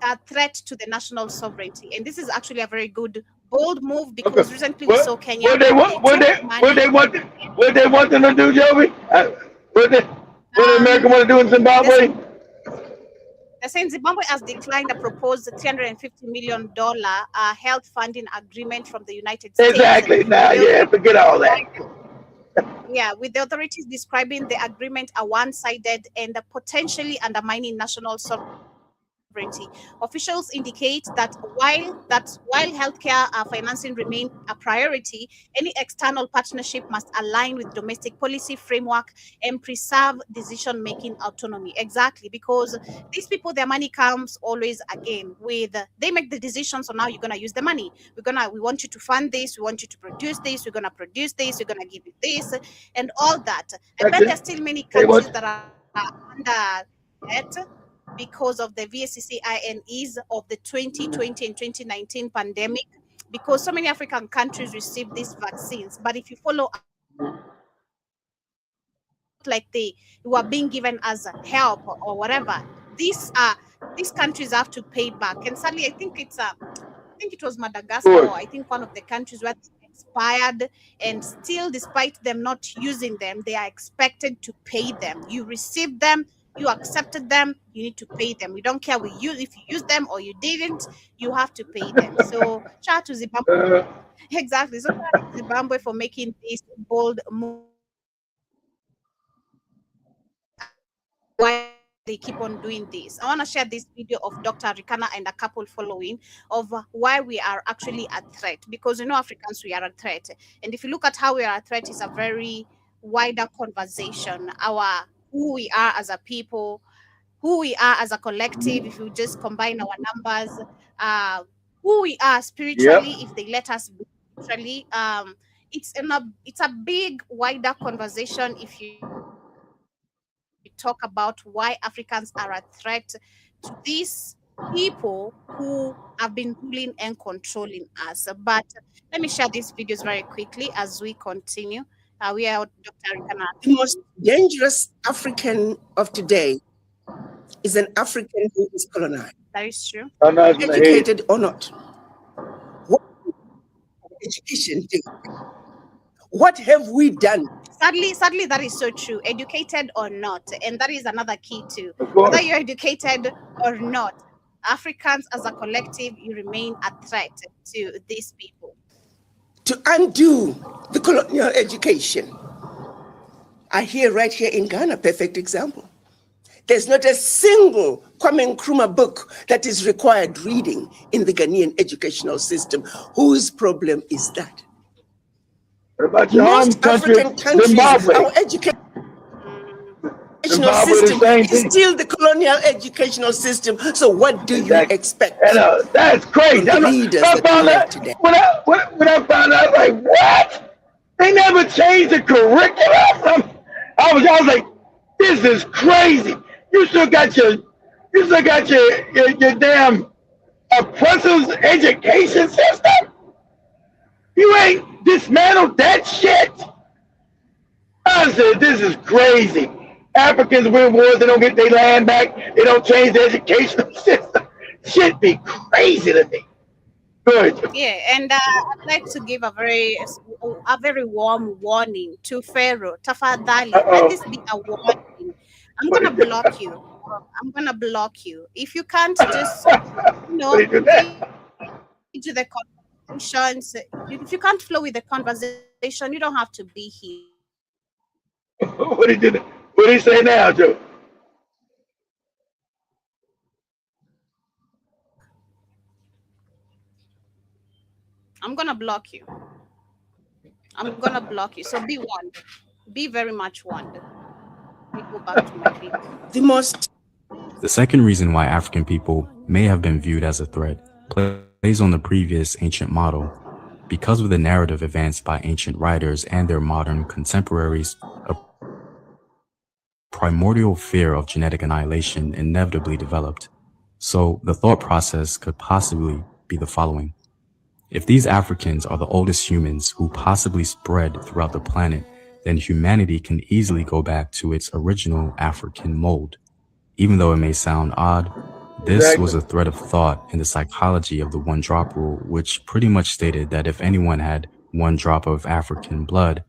a threat to the national sovereignty. And this is actually a very good, bold move, because recently we saw Kenya. What they want them to do, Joey? What America want to do in Zimbabwe? They're saying Zimbabwe has declined a proposed $350 million health funding agreement from the United States. Exactly. Forget all that. Yeah, with the authorities describing the agreement a one-sided and potentially undermining national sovereignty. Officials indicate that while healthcare financing remains a priority, any external partnership must align with domestic policy framework and preserve decision-making autonomy. Exactly, because these people, their money comes always again with they make the decision. So now you're gonna use the money. We want you to fund this. We want you to produce this. We're gonna produce this. We're gonna give you this, and all that. I bet there's still many countries that are under debt because of the VSCCI and ease of the 2020 and 2019 pandemic, because so many African countries received these vaccines. But if you follow like they were being given as help or whatever, these countries have to pay back. And sadly, I think it was Madagascar, I think one of the countries where they expired, and still, despite them not using them, they are expected to pay them. You received them, you accepted them, you need to pay them. We don't care if you used them or you didn't, you have to pay them. So shout out to Zimbabwe. Exactly. So shout out to Zimbabwe for making this bold move. Why they keep on doing this. I want to share this video of Dr. Rikana and a couple following of why we are actually a threat, because Africans, we are a threat. And if you look at how we are a threat, it's a very wider conversation. Who we are as a people, who we are as a collective, if you just combine our numbers, who we are spiritually, if they let us be spiritually. It's a big, wider conversation if you talk about why Africans are a threat to these people who have been ruling and controlling us. But let me share these videos very quickly as we continue. We are Dr. Rikana. The most dangerous African of today is an African who is colonized. That is true. Educated or not. What does education do? What have we done? Sadly, that is so true. Educated or not. And that is another key too. Whether you're educated or not, Africans as a collective, you remain a threat to these people. To undo the colonial education. I hear right here in Ghana, perfect example. There's not a single Kwame Nkrumah book that is required reading in the Ghanaian educational system. Whose problem is that? What about your home country, Zimbabwe? Our educational system is still the colonial educational system. So what do you expect? That's crazy. When I found out, like, what? They never changed the curriculum. I was like, this is crazy. You still got your damn oppressive education system. You ain't dismantled that shit. I said, this is crazy. Africans win wars, they don't get their land back, they don't change the educational system. Shit be crazy to me. Good. Yeah, and I'd like to give a very warm warning to Pharaoh. Tafadhali, let this be a warning. I'm gonna block you. If you can't just, into the conversations, if you can't flow with the conversation, you don't have to be here. What did he say now, Joe? I'm gonna block you. So be warned. Be very much warned. We go back to my video. The second reason why African people may have been viewed as a threat plays on the previous ancient model. Because of the narrative advanced by ancient writers and their modern contemporaries, a primordial fear of genetic annihilation inevitably developed. So the thought process could possibly be the following. If these Africans are the oldest humans who possibly spread throughout the planet, then humanity can easily go back to its original African mold. Even though it may sound odd, this was a thread of thought in the psychology of the one-drop rule, which pretty much stated that if anyone had one drop of African blood,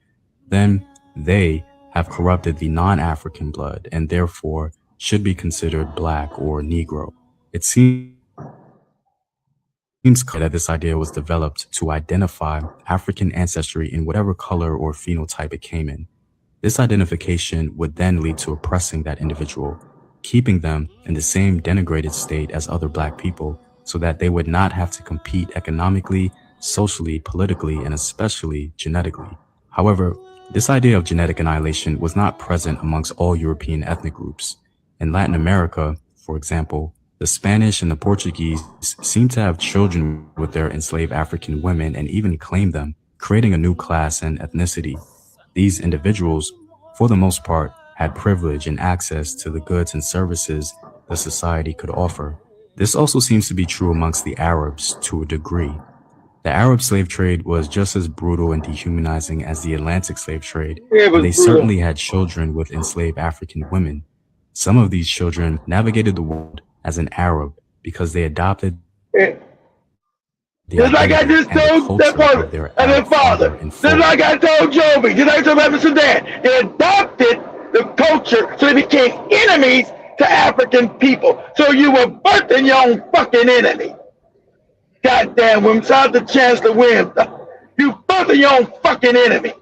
then they have corrupted the non-African blood and therefore should be considered black or Negro. It seems seems clear that this idea was developed to identify African ancestry in whatever color or phenotype it came in. This identification would then lead to oppressing that individual, keeping them in the same denigrated state as other Black people so that they would not have to compete economically, socially, politically, and especially genetically. However, this idea of genetic annihilation was not present amongst all European ethnic groups. In Latin America, for example, the Spanish and the Portuguese seem to have children with their enslaved African women and even claim them, creating a new class and ethnicity. These individuals, for the most part, had privilege and access to the goods and services the society could offer. This also seems to be true amongst the Arabs to a degree. The Arab slave trade was just as brutal and dehumanizing as the Atlantic slave trade, and they certainly had children with enslaved African women. Some of these children navigated the world as an Arab because they adopted just like I just told that person and their father. Just like I told Joby. Just like I told Emerson Sudan. They adopted the culture so they became enemies to African people. So you were birthing your own fucking enemy. Goddamn, when shout out to Chancellor Williams. You birthing your own fucking enemy.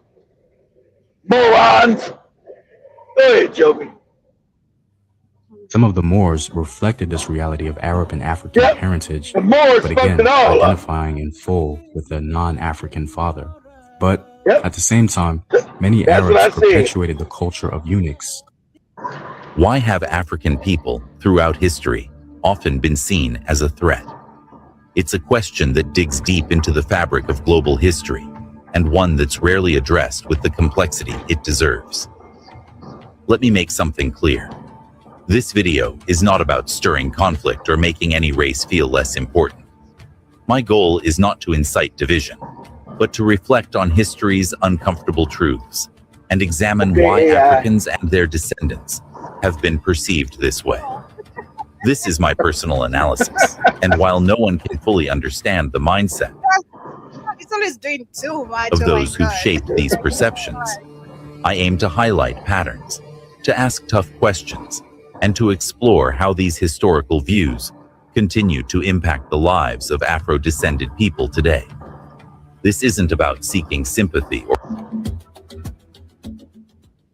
Morons. Go ahead, Joby. Some of the Moors reflected this reality of Arab and African heritage, the Moors but again, identifying in full with a non-African father. But at the same time, many Arabs perpetuated the culture of eunuchs. Why have African people throughout history often been seen as a threat? It's a question that digs deep into the fabric of global history, and one that's rarely addressed with the complexity it deserves. Let me make something clear. This video is not about stirring conflict or making any race feel less important. My goal is not to incite division, but to reflect on history's uncomfortable truths and examine why Africans and their descendants have been perceived this way. This is my personal analysis, and while no one can fully understand the mindset It's always doing too much. of those who've shaped these perceptions, I aim to highlight patterns, to ask tough questions, and to explore how these historical views continue to impact the lives of Afro-descended people today. This isn't about seeking sympathy or...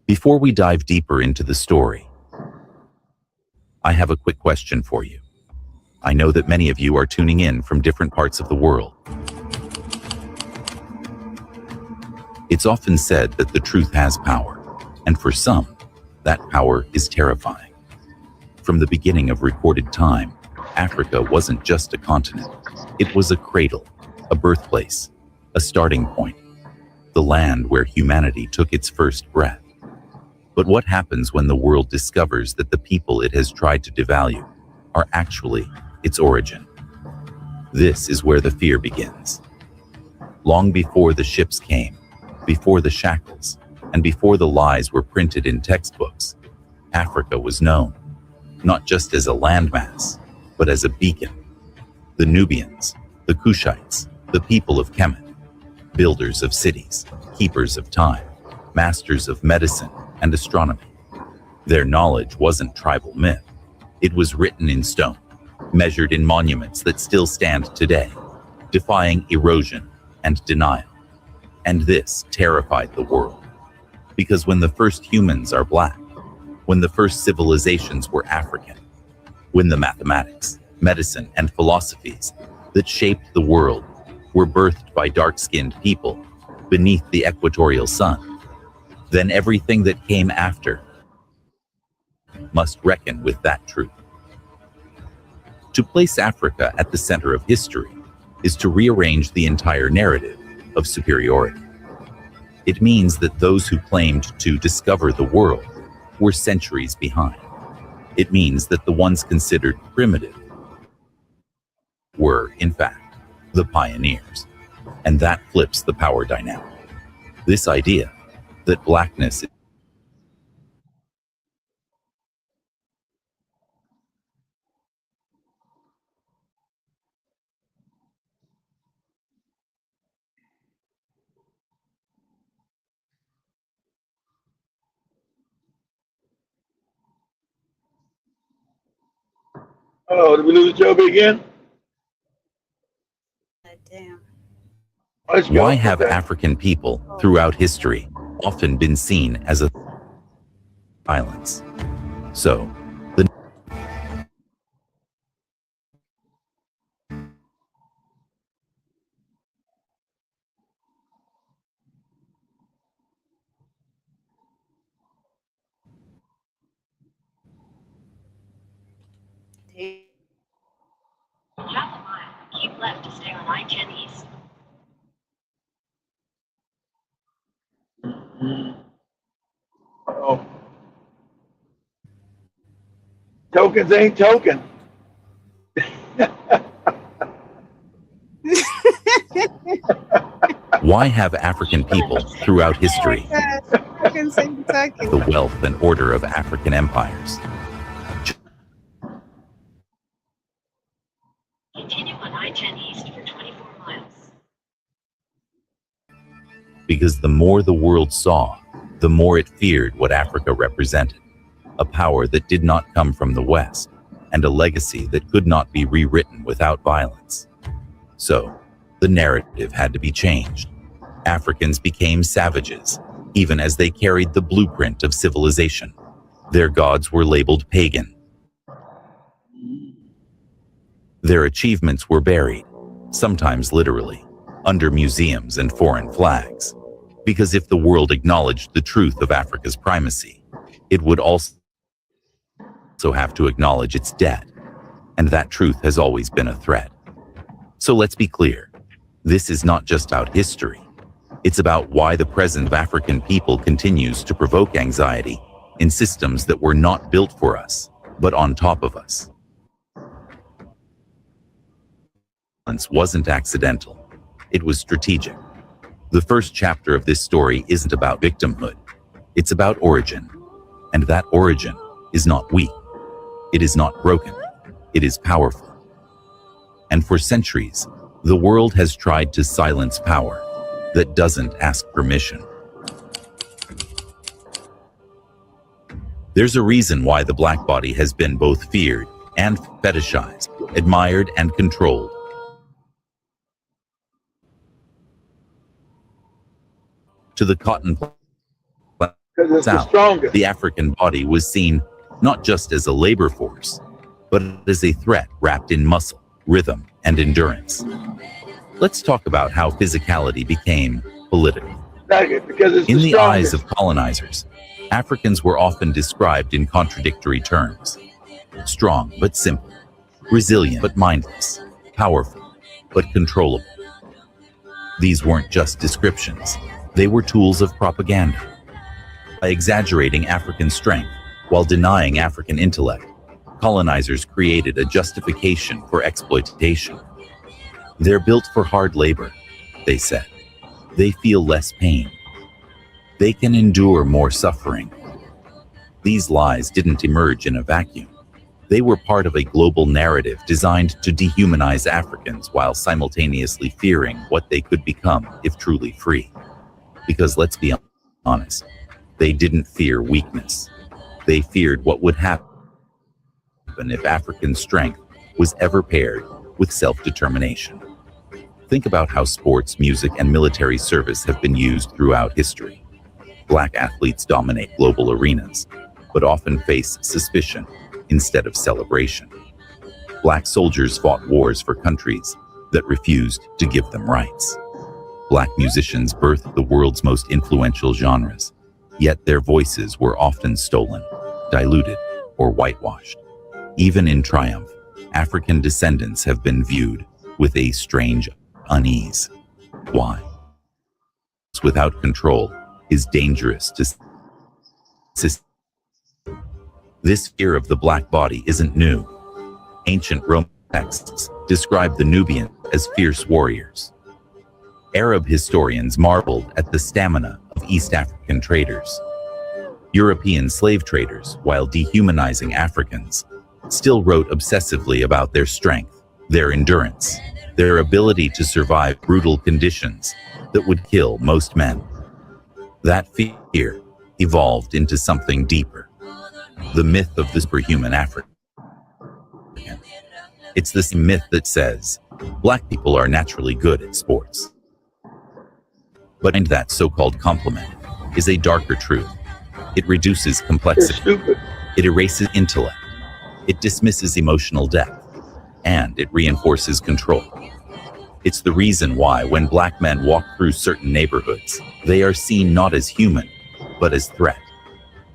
Before we dive deeper into the story, I have a quick question for you. I know that many of you are tuning in from different parts of the world. It's often said that the truth has power, and for some, that power is terrifying. From the beginning of recorded time, Africa wasn't just a continent. It was a cradle, a birthplace, a starting point, the land where humanity took its first breath. But what happens when the world discovers that the people it has tried to devalue are actually its origin? This is where the fear begins. Long before the ships came, before the shackles, and before the lies were printed in textbooks, Africa was known, not just as a landmass, but as a beacon. The Nubians, the Kushites, the people of Kemet, builders of cities, keepers of time, masters of medicine and astronomy. Their knowledge wasn't tribal myth. It was written in stone, measured in monuments that still stand today, defying erosion and denial. And this terrified the world. Because when the first humans are Black, when the first civilizations were African, when the mathematics, medicine, and philosophies that shaped the world were birthed by dark-skinned people beneath the equatorial sun, then everything that came after must reckon with that truth. To place Africa at the center of history is to rearrange the entire narrative of superiority. It means that those who claimed to discover the world were centuries behind. It means that the ones considered primitive were, in fact, the pioneers. And that flips the power dynamic. This idea that Blackness Oh, did we lose Joby again? Why have African people throughout history often been seen as a violence? So, the Keep left to stay on I-10 East. Oh. Tokens ain't token. Why have African people throughout history the wealth and order of African empires? Continue on I-10 East for 24 miles. Because the more the world saw, the more it feared what Africa represented, a power that did not come from the West, and a legacy that could not be rewritten without violence. So, the narrative had to be changed. Africans became savages, even as they carried the blueprint of civilization. Their gods were labeled pagan. Their achievements were buried, sometimes literally, under museums and foreign flags. Because if the world acknowledged the truth of Africa's primacy, it would also have to acknowledge its debt. And that truth has always been a threat. So let's be clear. This is not just about history. It's about why the present of African people continues to provoke anxiety in systems that were not built for us, but on top of us. Violence wasn't accidental. It was strategic. The first chapter of this story isn't about victimhood. It's about origin. And that origin is not weak. It is not broken. It is powerful. And for centuries, the world has tried to silence power that doesn't ask permission. There's a reason why the black body has been both feared and fetishized, admired and controlled. To the cotton South, the African body was seen not just as a labor force, but as a threat wrapped in muscle, rhythm, and endurance. Let's talk about how physicality became political. In the eyes of colonizers, Africans were often described in contradictory terms. Strong but simple, resilient but mindless, powerful but controllable. These weren't just descriptions, they were tools of propaganda. By exaggerating African strength while denying African intellect, colonizers created a justification for exploitation. They're built for hard labor, they said. They feel less pain. They can endure more suffering. These lies didn't emerge in a vacuum. They were part of a global narrative designed to dehumanize Africans while simultaneously fearing what they could become if truly free. Because let's be honest, they didn't fear weakness. They feared what would happen if African strength was ever paired with self-determination. Think about how sports, music, and military service have been used throughout history. Black athletes dominate global arenas, but often face suspicion instead of celebration. Black soldiers fought wars for countries that refused to give them rights. Black musicians birthed the world's most influential genres, yet their voices were often stolen, diluted, or whitewashed. Even in triumph, African descendants have been viewed with a strange unease. Why? Without control is dangerous to system. This fear of the black body isn't new. Ancient Roman texts describe the Nubians as fierce warriors. Arab historians marveled at the stamina of East African traders. European slave traders, while dehumanizing Africans, still wrote obsessively about their strength, their endurance, their ability to survive brutal conditions that would kill most men. That fear evolved into something deeper, the myth of the superhuman African. It's this myth that says, black people are naturally good at sports. But in that so-called complement is a darker truth. It reduces complexity. It erases intellect. It dismisses emotional depth. And it reinforces control. It's the reason why when black men walk through certain neighborhoods, they are seen not as human, but as threat.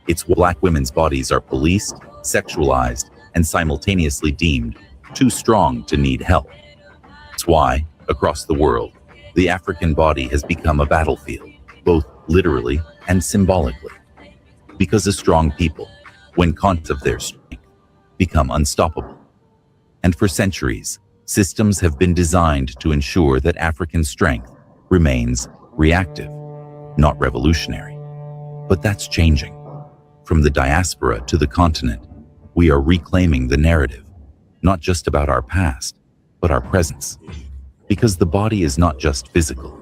It's why black women's bodies are policed, sexualized, and simultaneously deemed too strong to need help. It's why, across the world, the African body has become a battlefield, both literally and symbolically. Because a strong people, when conscious of their strength, become unstoppable. And for centuries, systems have been designed to ensure that African strength remains reactive, not revolutionary. But that's changing. From the diaspora to the continent, we are reclaiming the narrative, not just about our past, but our presence. Because the body is not just physical,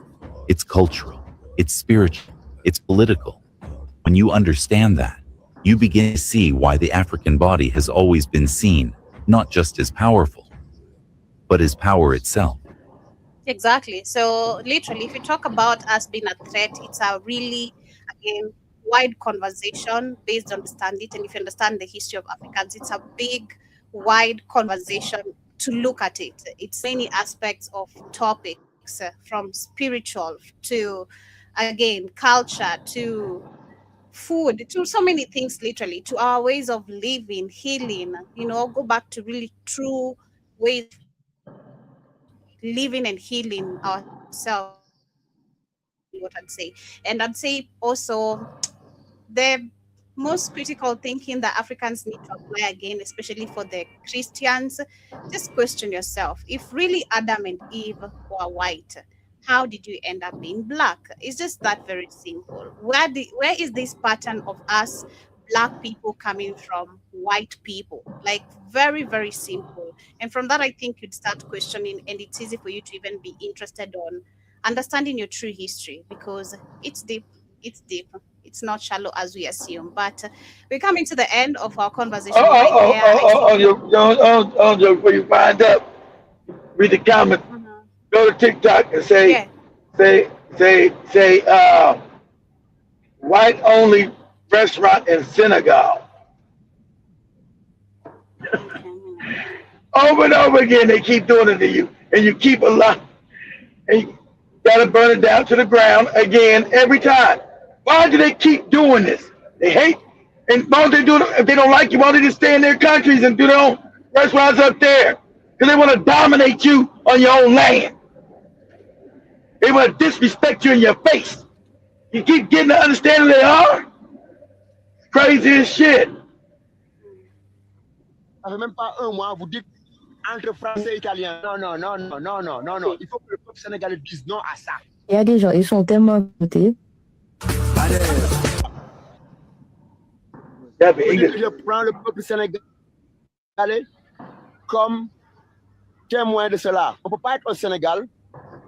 it's cultural, it's spiritual, it's political. When you understand that, you begin to see why the African body has always been seen not just as powerful, but as power itself. Exactly. So literally, if you talk about us being a threat, it's a really, again, wide conversation based on understand it. And if you understand the history of Africans, it's a big, wide conversation to look at it. It's many aspects of topics, from spiritual to, again, culture to food, to so many things, literally, to our ways of living, healing, go back to really true ways of living and healing ourselves, what I'd say. And I'd say also the most critical thinking that Africans need to apply, again, especially for the Christians, just question yourself. If really Adam and Eve were white, how did you end up being black? It's just that very simple. Where is this pattern of us black people coming from white people? Like, very, very simple. And from that, I think you'd start questioning, and it's easy for you to even be interested on understanding your true history, because it's deep. It's deep. It's not shallow as we assume. But we're coming to the end of our conversation. Before you find out, read the comment. Go to TikTok and say, white only restaurant in Senegal. Over and over again, they keep doing it to you, and you keep alive, and you gotta burn it down to the ground again every time. Why do they keep doing this? They hate, and why don't they do it? If they don't like you, why don't they just stay in their countries and do their own restaurants up there? Because they want to dominate you on your own land. They want to disrespect you in your face. You keep getting the understanding they are. Crazy as shit. Ça fait même pas un mois, vous dites entre français et italien. Non. Il faut que le peuple sénégalais dise non à ça. Il y a des gens, ils sont tellement votés. Je prends le peuple sénégalais comme témoin de cela. On ne peut pas être au Sénégal.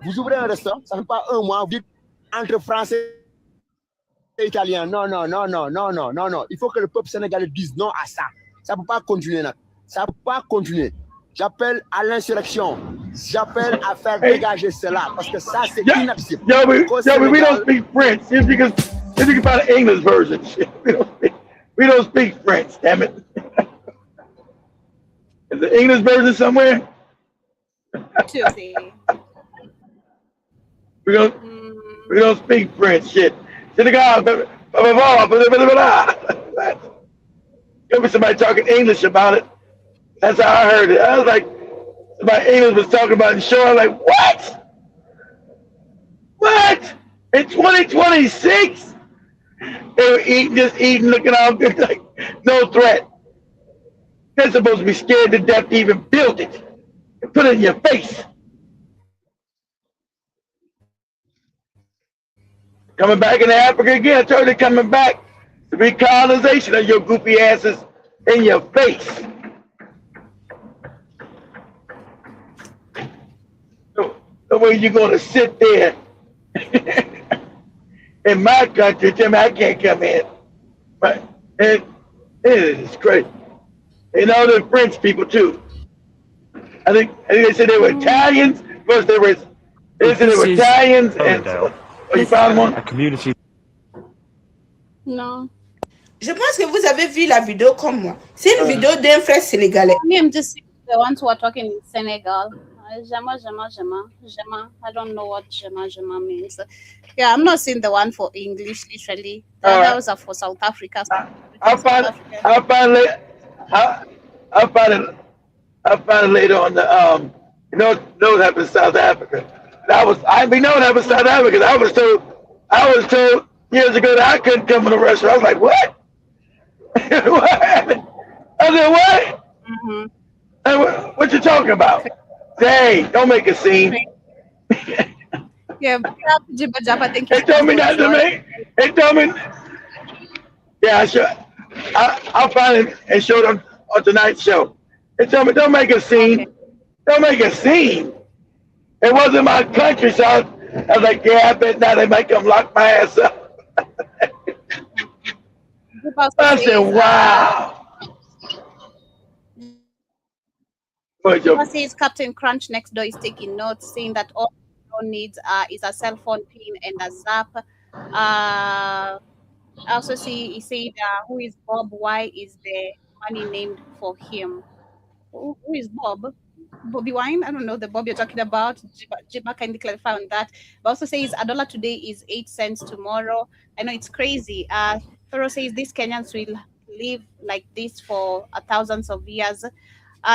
Vous ouvrez un restaurant, ça ne fait pas un mois, vous dites entre français et italien. Non. Il faut que le peuple sénégalais dise non à ça. Ça ne peut pas continuer. Ça ne peut pas continuer. J'appelle à l'insurrection. J'appelle à faire dégager cela. Parce que ça, c'est inadmissible. We don't speak French. If you can find an English version. We don't speak French, damn it. Is the English version somewhere? We don't speak French, shit. There'll be somebody talking English about it. That's how I heard it. I was like, somebody English was talking about it in the show. I was like, what? What? In 2026? They were eating, looking all good, like no threat. They're supposed to be scared to death to even build it and put it in your face. Coming back into Africa again. I told you they're coming back. The recolonization of your goofy asses in your face. The way you're going to sit there in my country, tell me I can't come in. But it is crazy. And all the French people too. I think they said they were Italians. First they said they were Italians and Oh, you found one? A community. No. Je pense que vous avez vu la vidéo comme moi. C'est une vidéo d'un frère sénégalais. Me, I'm just the ones who are talking in Senegal. Jama. I don't know what Jama means. Yeah, I'm not seeing the one for English, literally. Those are for South Africa. I'll find it later on the know what happened in South Africa. I know what happened in South Africa. I was told years ago that I couldn't come to the restaurant. I was like, what? What happened? I said, what? Mm-hmm. What you talking about? Hey, don't make a scene. Yeah, Jibba Jabba, thank you. They told me not to make. They told me. Yeah, I'll find it and show them on tonight's show. They told me don't make a scene. Okay. Don't make a scene. It wasn't my country, so I was like, yeah, I bet now they might come lock my ass up. I said, wow. Jibba says Captain Crunch next door is taking notes, saying that all needs is a cell phone pin and a zap. I also see he said, who is Bob? Why is the money named for him? Who is Bob? Bobby Wine? I don't know the Bob you're talking about. Jibba kindly clarify on that. But also says $1 today is 8 cents tomorrow. I know it's crazy. Pharaoh says these Kenyans will live like this for thousands of years.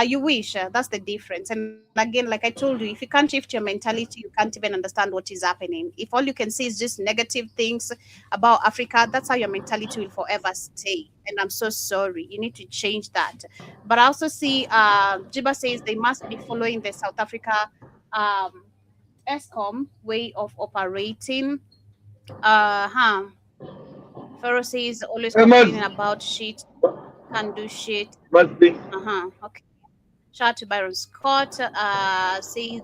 You wish. That's the difference. And again, like I told you, if you can't shift your mentality, you can't even understand what is happening. If all you can see is just negative things about Africa, that's how your mentality will forever stay. And I'm so sorry. You need to change that. But I also see Jibba says they must be following the South Africa ESCOM way of operating. Pharaoh says always complaining about shit, can't do shit. Must be. Okay. Shout out to Byron Scott. Says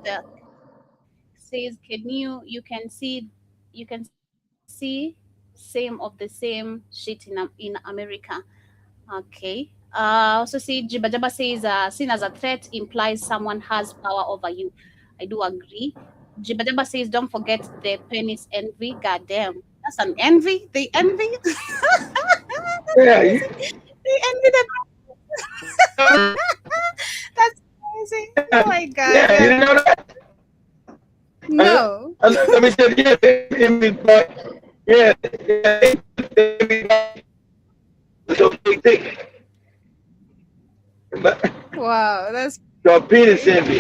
you can see same of the same shit in America. Okay. Also see Jibba Jabba says seen as a threat implies someone has power over you. I do agree. Jibba Jabba says don't forget the penis envy. Goddamn, that's an envy. They envy. Yeah. They envy them. That's crazy. Oh my god. Yeah, you didn't know that? No. Let me say Wow, that's your penis envy.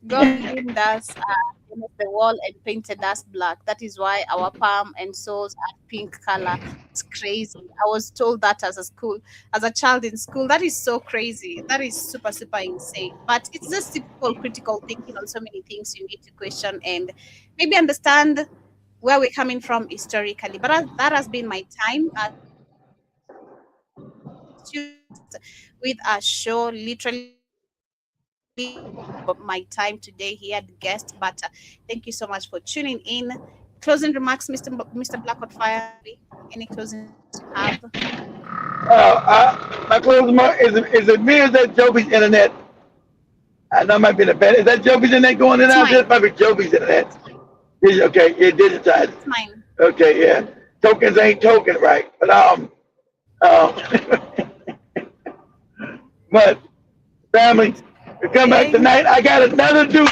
God gave us the wall and painted us black. That is why our palm and soles are pink color. It's crazy. I was told that as a child in school. That is so crazy. That is super insane. But it's just typical critical thinking on so many things you need to question and maybe understand where we're coming from historically. But that has been my time with a show, literally my time today here at guest. But thank you so much for tuning in. Closing remarks, Mr. Blackwood Fire. Any closing you have? My closing remark is it me or is that Joby's internet? I know it might be the bad. Is that Joby's internet going in and out? This might be Joby's internet. Okay, yeah, digitized. It's mine. Okay, yeah. Tokens ain't token right, but but family, we come back tonight. I got another dude.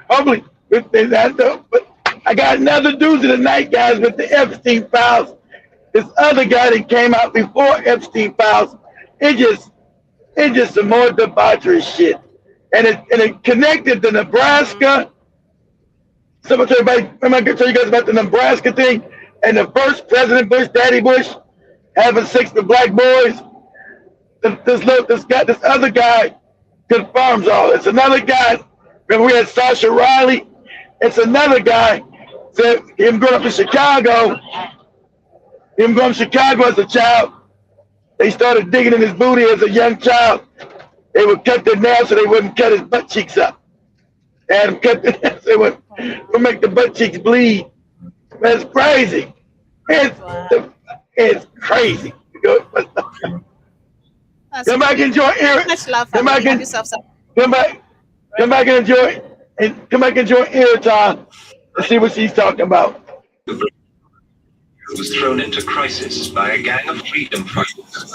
Hopefully, with that though, but I got another doozy tonight, guys, with the Epstein files. This other guy that came out before Epstein files. It's just some more debauchery shit, and it connected to Nebraska. So I'm going to tell you guys about the Nebraska thing and the first President Bush, Daddy Bush, having sex with black boys. This other guy confirms all. It's another guy. Remember we had Sasha Riley. It's another guy. Said him growing up in Chicago. Him going to Chicago as a child. They started digging in his booty as a young child. They would cut their nails so they wouldn't cut his butt cheeks up. And cut the nails, they would make the butt cheeks bleed. That's crazy. It's crazy. Come back and enjoy Eric. Much love. Come back and enjoy and come back and join Airtime and see what she's talking about. Was thrown into crisis by a gang of freedom fighters.